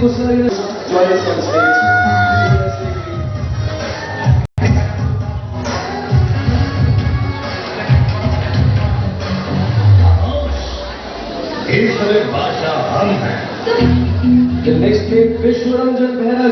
Kusala join us on stage. इस तरह भाषा हम हैं। The next play, Vishwaranjan Behra.